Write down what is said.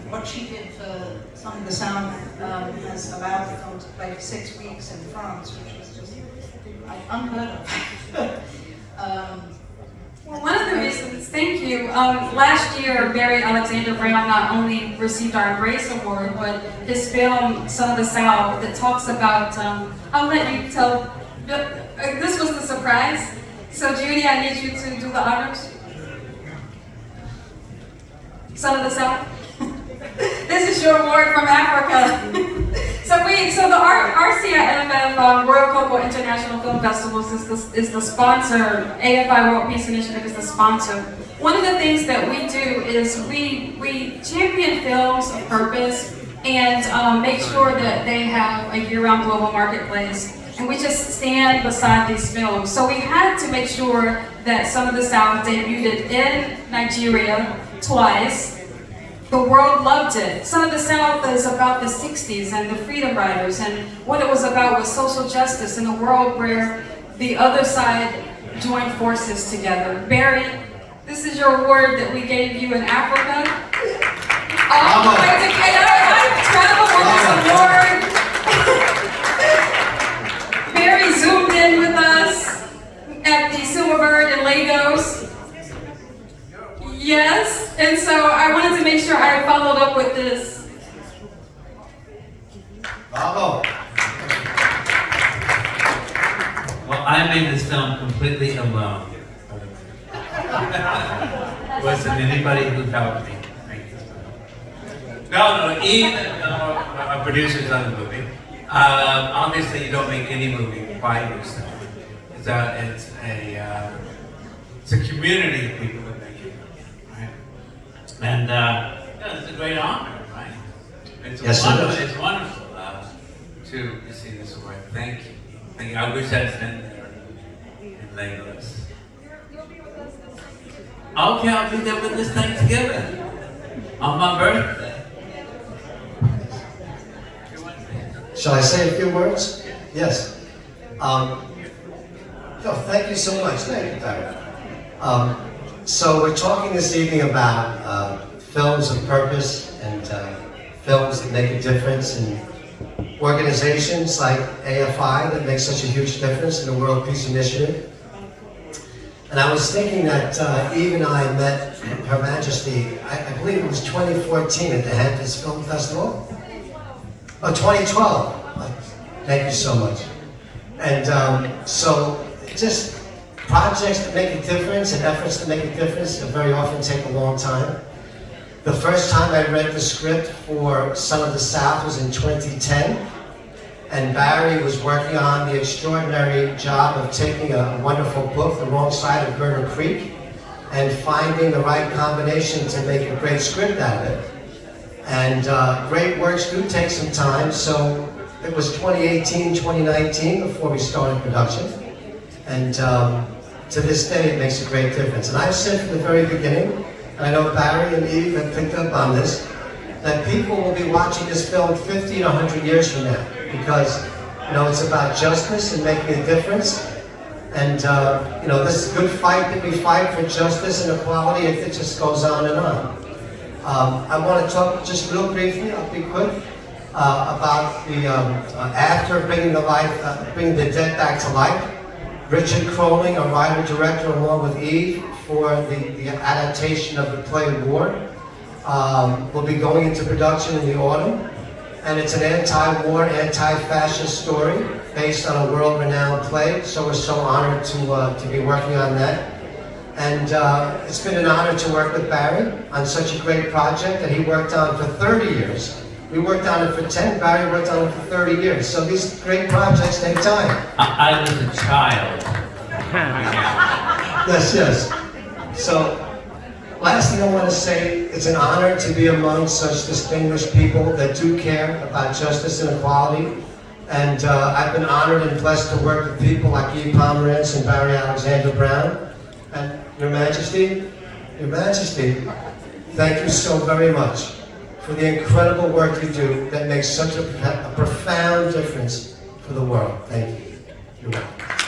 what she did for Son of the South has allowed the film to play for 6 weeks in France, which is just unheard of. Well, one of the reasons, thank you, last year Barry Alexander Brown not only received our Embrace Award, but his film, Son of the South, that talks about, I'll let you tell, this was the surprise. So Judy, I need you to do the honors. Son of the South. This is your award from Africa. So the RCIFF Royal Cocoa International Film Festivals is the sponsor. AFI World Peace Initiative is the sponsor. One of the things that we do is we champion films of purpose and make sure that they have a year-round global marketplace. And we just stand beside these films. So we had to make sure that Son of the South debuted in Nigeria twice. The world loved it. Son of the South is about the 60s and the freedom riders, and what it was about was social justice in a world where the other side joined forces together. Barry, this is your award that we gave you in Africa. All the way to Kenya. I traveled with this award. Barry zoomed in with us at the Silverbird in Lagos. Yes, and so I wanted to make sure I followed up with this. Bravo. Well, I made this film completely alone. Wasn't anybody who helped me make this film. No, even our producers on the movie. Obviously, you don't make any movie by yourself. It's a community of people that make it, right? And it's a great honor, right? It's wonderful to receive this award. Thank you. Thank you. I wish I'd been there in Lagos. Okay, I'll be there with this Thanksgiving on my birthday. Shall I say a few words? Yes. Thank you so much. Thank you, Barry. So we're talking this evening about films of purpose and films that make a difference in organizations like AFI that make such a huge difference in the World Peace Initiative. And I was thinking that Eve and I met Her Majesty, I believe it was 2014 at the Hamptons Film Festival. Oh, 2012. Thank you so much. And so just projects that make a difference and efforts that make a difference that very often take a long time. The first time I read the script for Son of the South was in 2010, and Barry was working on the extraordinary job of taking a wonderful book, The Wrong Side of Burner Creek, and finding the right combination to make a great script out of it. And great works do take some time, so it was 2018, 2019 before we started production. And to this day, it makes a great difference. And I've said from the very beginning, and I know Barry and Eve have picked up on this, that people will be watching this film 50 and 100 years from now, because it's about justice and making a difference. And this good fight that we fight for justice and equality, it just goes on and on. I want to talk just real briefly, I'll be quick, about the after bringing the dead back to life. Richard Crowling, a writer-director, along with Eve, for the adaptation of the play War, will be going into production in the autumn. And it's an anti-war, anti-fascist story based on a world-renowned play, so we're so honored to be working on that. And it's been an honor to work with Barry on such a great project that he worked on for 30 years. We worked on it for 10, Barry worked on it for 30 years. So these great projects take time. I was a child. Yes. So, last thing I want to say, it's an honor to be among such distinguished people that do care about justice and equality. And I've been honored and blessed to work with people like Eve Pomerance and Barry Alexander Brown. And Your Majesty, thank you so very much for the incredible work you do that makes such a profound difference for the world. Thank you. You're welcome.